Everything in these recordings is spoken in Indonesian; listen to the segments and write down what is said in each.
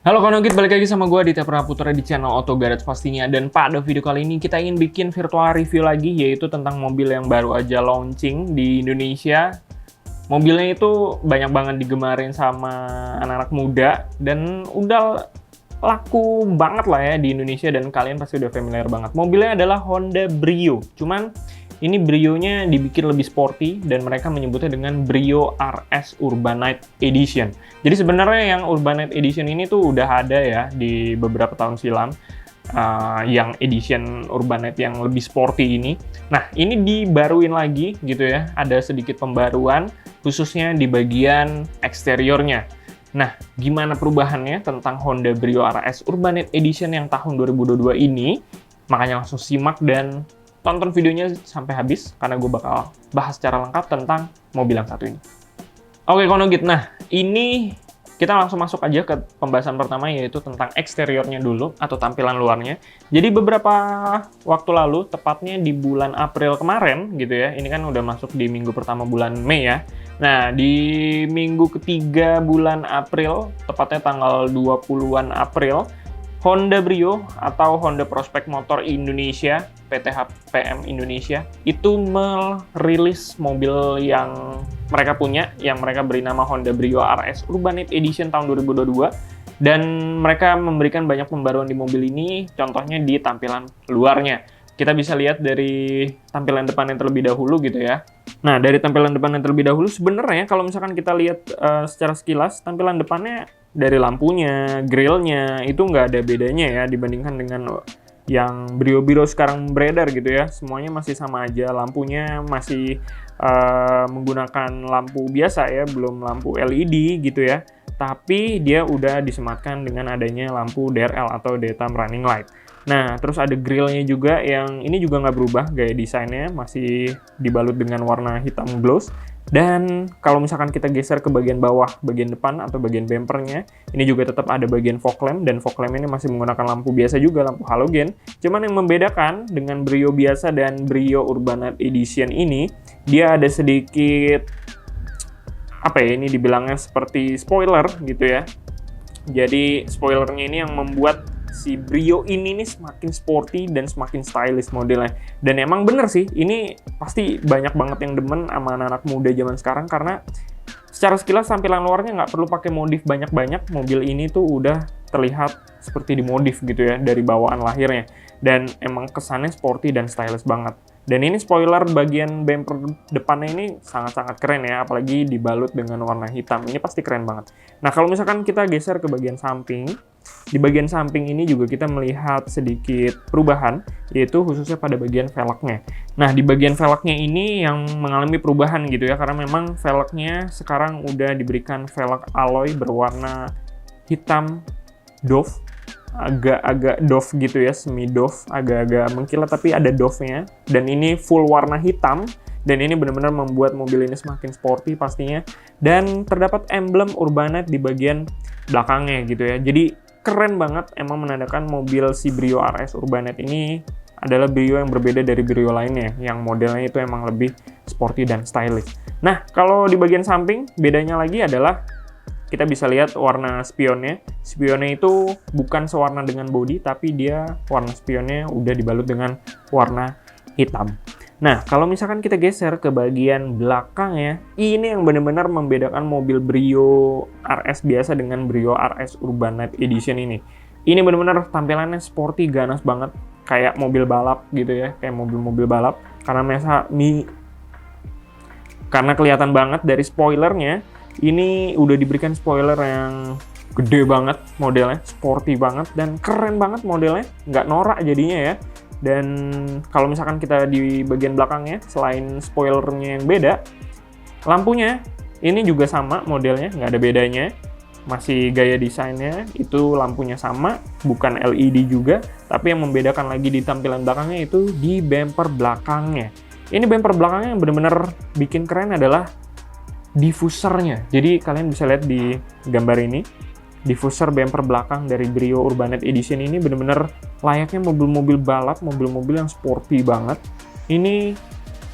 Halo Konogit, balik lagi sama gue Aditya Praputra di channel Auto Garage pastinya. Dan pada video kali ini kita ingin bikin virtual review lagi, yaitu tentang mobil yang baru aja launching di Indonesia. Mobilnya itu banyak banget digemarin sama anak-anak muda, dan udah laku banget lah ya di Indonesia, dan kalian pasti udah familiar banget. Mobilnya adalah Honda Brio, cuman ini Brio-nya dibikin lebih sporty dan mereka menyebutnya dengan Brio RS Urbanite Edition. Jadi sebenarnya yang Urbanite Edition ini tuh udah ada ya di beberapa tahun silam, yang edition Urbanite yang lebih sporty ini. Nah, ini dibaruin lagi gitu ya, ada sedikit pembaruan khususnya di bagian eksteriornya. Nah, gimana perubahannya tentang Honda Brio RS Urbanite Edition yang tahun 2022 ini? Makanya langsung simak dan tonton videonya sampai habis, karena gue bakal bahas secara lengkap tentang mobil yang satu ini. Oke, Konogit, nah ini kita langsung masuk aja ke pembahasan pertama, yaitu tentang eksteriornya dulu, atau tampilan luarnya. Jadi beberapa waktu lalu, tepatnya di bulan April kemarin, gitu ya, ini kan udah masuk di minggu pertama bulan Mei ya. Nah, di minggu ketiga bulan April, tepatnya tanggal 20-an April, Honda Brio atau Honda Prospect Motor Indonesia, PT HPM Indonesia, itu merilis mobil yang mereka punya, yang mereka beri nama Honda Brio RS Urbanite Edition tahun 2022. Dan mereka memberikan banyak pembaruan di mobil ini, contohnya di tampilan luarnya. Kita bisa lihat dari tampilan depannya terlebih dahulu gitu ya. Nah, dari tampilan depannya terlebih dahulu, sebenarnya kalau misalkan kita lihat secara sekilas, tampilan depannya dari lampunya, grillnya, itu nggak ada bedanya ya dibandingkan dengan yang Brio-Brio sekarang beredar gitu ya. Semuanya masih sama aja, lampunya masih menggunakan lampu biasa ya, belum lampu LED gitu ya. Tapi dia udah disematkan dengan adanya lampu DRL atau Daytime Running Light. Nah, terus ada grillnya juga, yang ini juga nggak berubah, gaya desainnya masih dibalut dengan warna hitam gloss. Dan kalau misalkan kita geser ke bagian bawah, bagian depan atau bagian bumpernya, ini juga tetap ada bagian fog lamp, dan fog lamp ini masih menggunakan lampu biasa juga, lampu halogen. Cuman yang membedakan dengan Brio biasa dan Brio Urbanite Edition ini, dia ada sedikit, apa ya, ini dibilangnya seperti spoiler gitu ya. Jadi spoilernya ini yang membuat si Brio ini nih semakin sporty dan semakin stylish modelnya. Dan emang bener sih, ini pasti banyak banget yang demen sama anak-anak muda zaman sekarang, karena secara sekilas tampilan luarnya nggak perlu pakai modif banyak-banyak. Mobil ini tuh udah terlihat seperti dimodif gitu ya dari bawaan lahirnya. Dan emang kesannya sporty dan stylish banget. Dan ini spoiler bagian bumper depannya ini sangat-sangat keren ya, apalagi dibalut dengan warna hitam. Ini pasti keren banget. Nah, kalau misalkan kita geser ke bagian samping, di bagian samping ini juga kita melihat sedikit perubahan, yaitu khususnya pada bagian velgnya. Nah, di bagian velgnya ini yang mengalami perubahan gitu ya, karena memang velgnya sekarang udah diberikan velg alloy berwarna hitam doff, agak-agak doff gitu ya, semi doff, agak-agak mengkilat tapi ada doff-nya. Dan ini full warna hitam, dan ini benar-benar membuat mobil ini semakin sporty pastinya. Dan terdapat emblem Urbanite di bagian belakangnya gitu ya. Jadi keren banget, emang menandakan mobil si Brio RS Urbanite ini adalah Brio yang berbeda dari Brio lainnya, yang modelnya itu emang lebih sporty dan stylish. Nah, kalau di bagian samping, bedanya lagi adalah kita bisa lihat warna spionnya. Spionnya itu bukan sewarna dengan bodi, tapi dia warna spionnya udah dibalut dengan warna hitam. Nah, kalau misalkan kita geser ke bagian belakang ya, ini yang benar-benar membedakan mobil Brio RS biasa dengan Brio RS Urbanite Edition ini. Ini benar-benar tampilannya sporty, ganas banget, kayak mobil balap gitu ya, kayak mobil-mobil balap. Karena kelihatan banget dari spoilernya, ini udah diberikan spoiler yang gede banget modelnya, sporty banget, dan keren banget modelnya, nggak norak jadinya ya. Dan kalau misalkan kita di bagian belakangnya, selain spoilernya yang beda, lampunya ini juga sama modelnya, nggak ada bedanya. Masih gaya desainnya, itu lampunya sama, bukan LED juga. Tapi yang membedakan lagi di tampilan belakangnya itu di bumper belakangnya. Ini bumper belakangnya yang benar-benar bikin keren adalah diffusernya. Jadi kalian bisa lihat di gambar ini, diffuser bumper belakang dari Brio Urbanite Edition ini benar-benar layaknya mobil-mobil balap, mobil-mobil yang sporty banget. Ini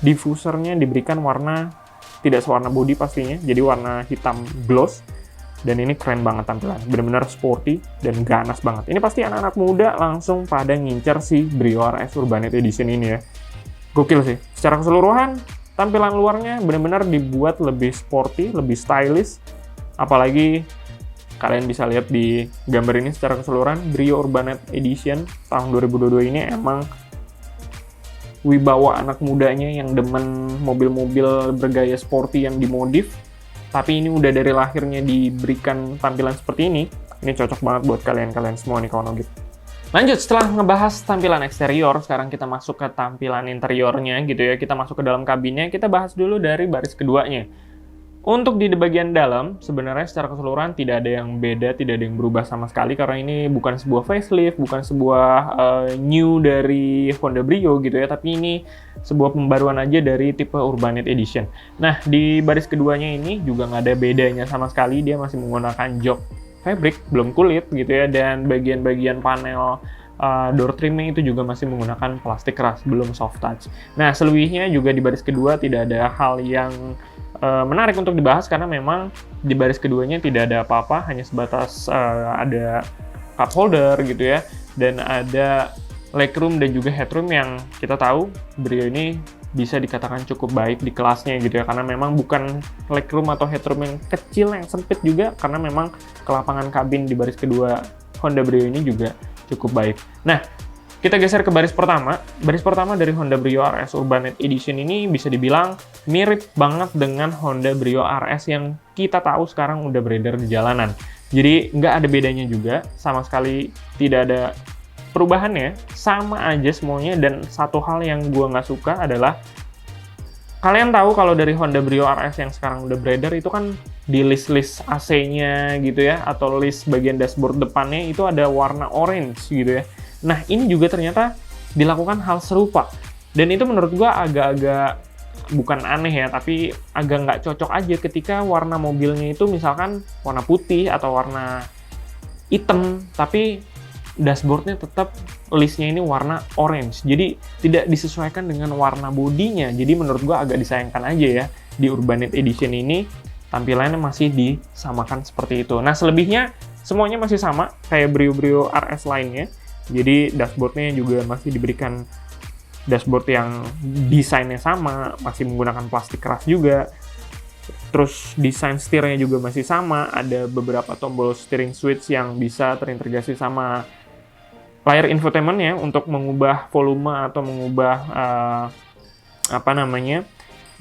diffusernya diberikan warna tidak sewarna body pastinya, jadi warna hitam gloss. Dan ini keren banget tampilan, bener-bener sporty dan ganas banget. Ini pasti anak-anak muda langsung pada ngincer si Brio RS Urbanite Edition ini ya. Gokil sih. Secara keseluruhan, tampilan luarnya bener-bener dibuat lebih sporty, lebih stylish. Apalagi kalian bisa lihat di gambar ini secara keseluruhan, Brio Urbanite Edition tahun 2022 ini emang wibawa anak mudanya yang demen mobil-mobil bergaya sporty yang dimodif. Tapi ini udah dari lahirnya diberikan tampilan seperti ini. Ini cocok banget buat kalian-kalian semua nih kawan Ogit. Lanjut, setelah ngebahas tampilan eksterior, sekarang kita masuk ke tampilan interiornya gitu ya. Kita masuk ke dalam kabinnya, kita bahas dulu dari baris keduanya. Untuk di bagian dalam, sebenarnya secara keseluruhan tidak ada yang beda, tidak ada yang berubah sama sekali, karena ini bukan sebuah facelift, bukan sebuah new dari Honda Brio gitu ya, tapi ini sebuah pembaruan aja dari tipe Urbanite Edition. Nah, di baris keduanya ini juga nggak ada bedanya sama sekali, dia masih menggunakan jok fabric, belum kulit gitu ya, dan bagian-bagian panel door trimnya itu juga masih menggunakan plastik keras, belum soft touch. Nah, selebihnya juga di baris kedua tidak ada hal yang menarik untuk dibahas, karena memang di baris keduanya tidak ada apa-apa, hanya sebatas ada cup holder gitu ya, dan ada legroom dan juga headroom yang kita tahu Brio ini bisa dikatakan cukup baik di kelasnya gitu ya, karena memang bukan legroom atau headroom yang kecil, yang sempit juga, karena memang kelapangan kabin di baris kedua Honda Brio ini juga cukup baik. Nah, kita geser ke baris pertama. Baris pertama dari Honda Brio RS Urbanite Edition ini bisa dibilang mirip banget dengan Honda Brio RS yang kita tahu sekarang udah beredar di jalanan. Jadi nggak ada bedanya juga, sama sekali tidak ada perubahannya, sama aja semuanya. Dan satu hal yang gue nggak suka adalah, kalian tahu kalau dari Honda Brio RS yang sekarang udah beredar itu kan di list-list AC-nya gitu ya, atau list bagian dashboard depannya itu ada warna orange gitu ya. Nah, ini juga ternyata dilakukan hal serupa. Dan itu menurut gua agak-agak, bukan aneh ya, tapi agak nggak cocok aja ketika warna mobilnya itu misalkan warna putih atau warna hitam, tapi dashboardnya tetap listnya ini warna orange. Jadi tidak disesuaikan dengan warna bodinya. Jadi menurut gua agak disayangkan aja ya, di Urbanite Edition ini tampilannya masih disamakan seperti itu. Nah, selebihnya semuanya masih sama kayak Brio-Brio RS lainnya. Jadi dashboardnya juga masih diberikan dashboard yang desainnya sama, masih menggunakan plastik keras juga. Terus desain setirnya juga masih sama, ada beberapa tombol steering switch yang bisa terintegrasi sama layar infotainment-nya untuk mengubah volume atau mengubah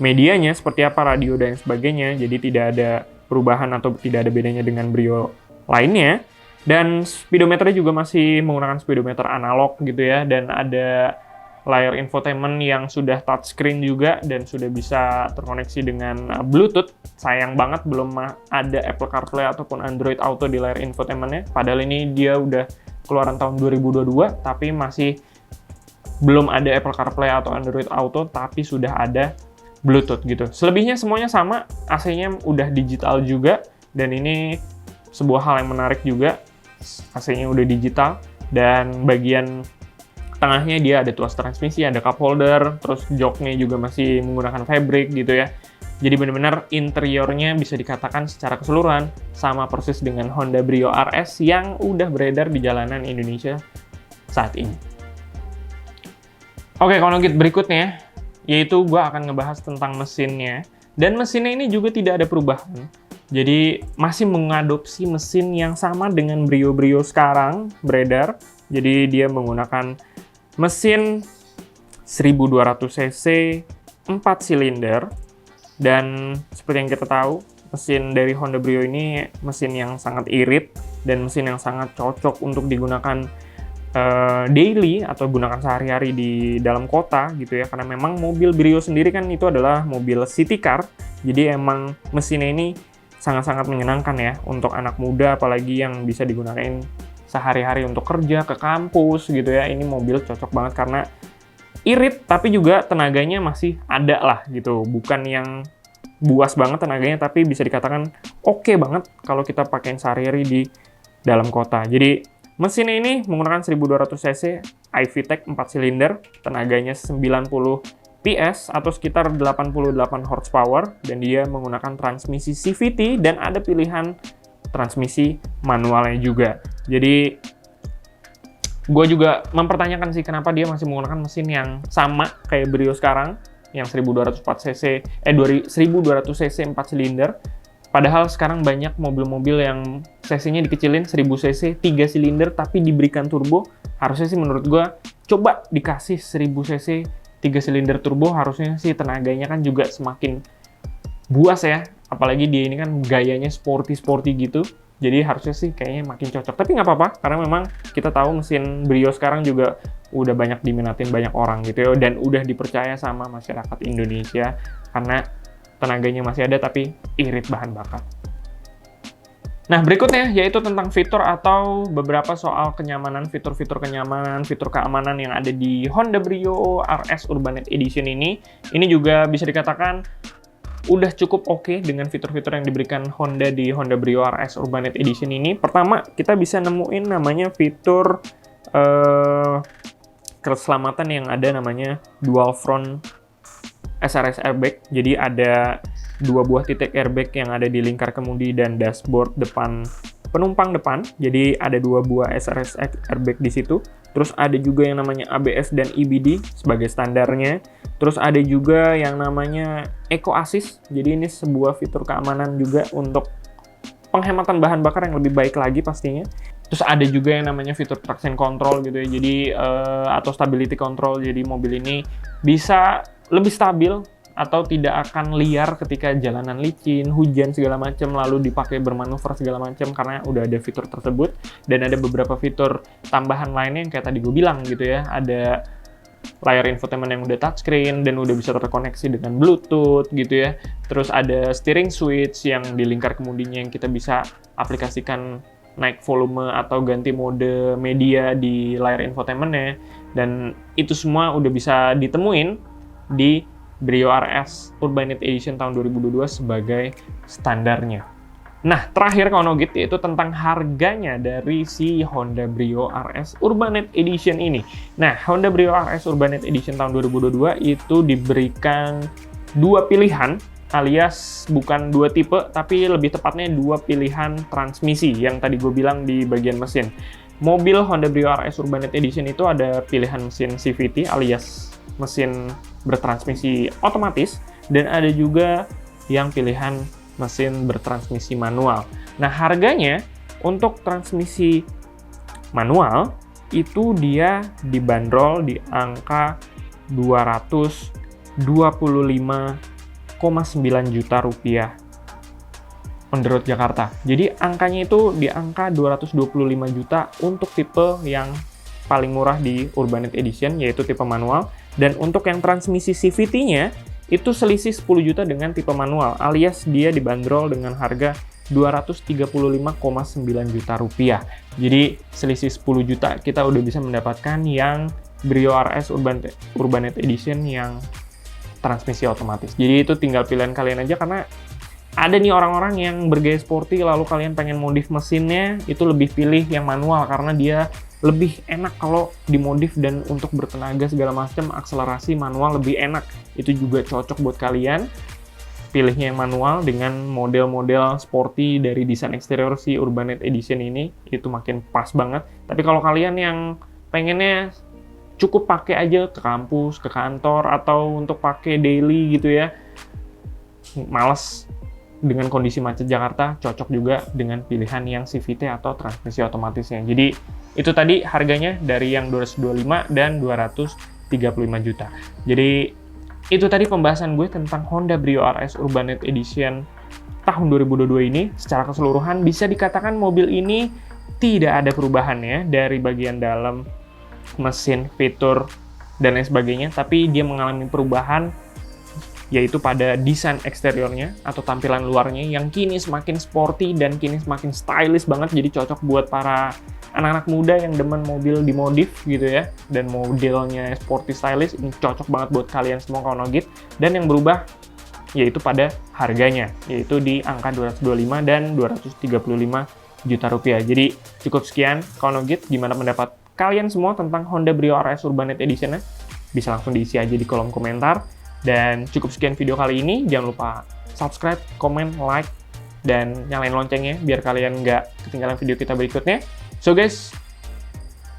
medianya seperti apa, radio dan sebagainya. Jadi tidak ada perubahan atau tidak ada bedanya dengan Brio lainnya. Dan speedometernya juga masih menggunakan speedometer analog gitu ya, dan ada layar infotainment yang sudah touchscreen juga dan sudah bisa terkoneksi dengan Bluetooth. Sayang banget belum ada Apple CarPlay ataupun Android Auto di layar infotainment-nya, padahal ini dia udah keluaran tahun 2022, tapi masih belum ada Apple CarPlay atau Android Auto, tapi sudah ada Bluetooth gitu. Selebihnya semuanya sama, AC-nya udah digital juga, dan ini sebuah hal yang menarik juga. AC-nya udah digital, dan bagian tengahnya dia ada tuas transmisi, ada cup holder, terus joknya juga masih menggunakan fabric gitu ya. Jadi benar-benar interiornya bisa dikatakan secara keseluruhan sama persis dengan Honda Brio RS yang udah beredar di jalanan Indonesia saat ini. Oke, kalau berikutnya, yaitu gue akan ngebahas tentang mesinnya. Dan mesinnya ini juga tidak ada perubahan. Jadi masih mengadopsi mesin yang sama dengan Brio-Brio sekarang beredar. Jadi dia menggunakan mesin 1200 cc 4 silinder, dan seperti yang kita tahu mesin dari Honda Brio ini mesin yang sangat irit dan mesin yang sangat cocok untuk digunakan daily atau gunakan sehari-hari di dalam kota gitu ya, karena memang mobil Brio sendiri kan itu adalah mobil city car. Jadi emang mesinnya ini sangat-sangat menyenangkan ya untuk anak muda, apalagi yang bisa digunakan sehari-hari untuk kerja, ke kampus gitu ya. Ini mobil cocok banget karena irit, tapi juga tenaganya masih ada lah gitu. Bukan yang buas banget tenaganya, tapi bisa dikatakan oke banget kalau kita pakai sehari-hari di dalam kota. Jadi mesinnya ini menggunakan 1200 cc iVTEC 4 silinder, tenaganya 90 PS atau sekitar 88 horsepower, dan dia menggunakan transmisi CVT dan ada pilihan transmisi manualnya juga. Jadi gue juga mempertanyakan sih kenapa dia masih menggunakan mesin yang sama kayak Brio sekarang, yang 1200 cc 4 silinder. Padahal sekarang banyak mobil-mobil yang cc-nya dikecilin 1000 cc 3 silinder tapi diberikan turbo. Harusnya sih menurut gue coba dikasih 1000 cc 3 silinder turbo, harusnya sih tenaganya kan juga semakin buas ya. Apalagi dia ini kan gayanya sporty gitu. Jadi harusnya sih kayaknya makin cocok. Tapi nggak apa-apa, karena memang kita tahu mesin Brio sekarang juga udah banyak diminatin banyak orang gitu ya, dan udah dipercaya sama masyarakat Indonesia karena tenaganya masih ada tapi irit bahan bakar. Nah, berikutnya yaitu tentang fitur atau beberapa soal kenyamanan, fitur-fitur kenyamanan, fitur keamanan yang ada di Honda Brio RS Urbanet Edition ini. Ini juga bisa dikatakan udah cukup oke dengan fitur-fitur yang diberikan Honda di Honda Brio RS Urbanet Edition ini. Pertama, kita bisa nemuin namanya fitur keselamatan yang ada namanya dual front SRS airbag. Jadi ada 2 buah titik airbag yang ada di lingkar kemudi dan dashboard depan penumpang depan. Jadi ada 2 buah SRS airbag di situ. Terus ada juga yang namanya ABS dan EBD sebagai standarnya. Terus ada juga yang namanya Eco Assist. Jadi ini sebuah fitur keamanan juga untuk penghematan bahan bakar yang lebih baik lagi pastinya. Terus ada juga yang namanya fitur traction control gitu ya. Jadi atau stability control. Jadi mobil ini bisa lebih stabil atau tidak akan liar ketika jalanan licin, hujan segala macam, lalu dipakai bermanuver segala macam karena udah ada fitur tersebut. Dan ada beberapa fitur tambahan lainnya yang kayak tadi gue bilang gitu ya. Ada layar infotainment yang udah touchscreen dan udah bisa terkoneksi dengan Bluetooth gitu ya. Terus ada steering switch yang di lingkar kemudinya yang kita bisa aplikasikan naik volume atau ganti mode media di layar infotainmentnya. Dan itu semua udah bisa ditemuin di Brio RS Urbanet Edition tahun 2022 sebagai standarnya. Nah, terakhir Konogit yaitu tentang harganya dari si Honda Brio RS Urbanet Edition ini. Nah, Honda Brio RS Urbanet Edition tahun 2022 itu diberikan 2 pilihan, alias bukan 2 tipe, tapi lebih tepatnya 2 pilihan transmisi yang tadi gue bilang di bagian mesin. Mobil Honda Brio RS Urbanet Edition itu ada pilihan mesin CVT alias mesin bertransmisi otomatis, dan ada juga yang pilihan mesin bertransmisi manual. Nah, harganya untuk transmisi manual itu dia dibanderol di angka 225,9 juta rupiah on the road Jakarta. Jadi angkanya itu di angka 225 juta untuk tipe yang paling murah di Urbanet Edition, yaitu tipe manual. Dan untuk yang transmisi CVT-nya, itu selisih 10 juta dengan tipe manual, alias dia dibanderol dengan harga 235,9 juta rupiah. Jadi selisih 10 juta kita udah bisa mendapatkan yang Brio RS Urbanet Edition yang transmisi otomatis. Jadi itu tinggal pilihan kalian aja, karena ada nih orang-orang yang bergaya sporty lalu kalian pengen modif mesinnya, itu lebih pilih yang manual karena dia lebih enak kalau dimodif dan untuk bertenaga segala macam, akselerasi manual lebih enak. Itu juga cocok buat kalian. Pilihnya yang manual dengan model-model sporty dari desain eksterior si Urbanet Edition ini, itu makin pas banget. Tapi kalau kalian yang pengennya cukup pakai aja ke kampus, ke kantor, atau untuk pakai daily gitu ya, males dengan kondisi macet Jakarta, cocok juga dengan pilihan yang CVT atau transmisi otomatisnya. Jadi itu tadi harganya dari yang 225 dan 235 juta. Jadi itu tadi pembahasan gue tentang Honda Brio RS Urbanet Edition tahun 2022 ini. Secara keseluruhan bisa dikatakan mobil ini tidak ada perubahannya dari bagian dalam, mesin, fitur, dan lain sebagainya, tapi dia mengalami perubahan yaitu pada desain eksteriornya atau tampilan luarnya yang kini semakin sporty dan kini semakin stylish banget. Jadi cocok buat para anak-anak muda yang demen mobil dimodif gitu ya, dan modelnya sporty stylish, ini cocok banget buat kalian semua Konogit. Dan yang berubah yaitu pada harganya, yaitu di angka 225 dan 235 juta rupiah. Jadi cukup sekian Konogit, gimana pendapat kalian semua tentang Honda Brio RS Urbanet Edition-nya? Bisa langsung diisi aja di kolom komentar. Dan cukup sekian video kali ini, jangan lupa subscribe, komen, like, dan nyalain loncengnya biar kalian nggak ketinggalan video kita berikutnya. So guys,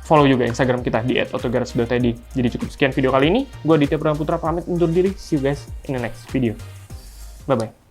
follow juga Instagram kita di @autogarage.id. Jadi cukup sekian video kali ini. Gue Aditya Pramutra pamit undur diri. See you guys in the next video. Bye-bye.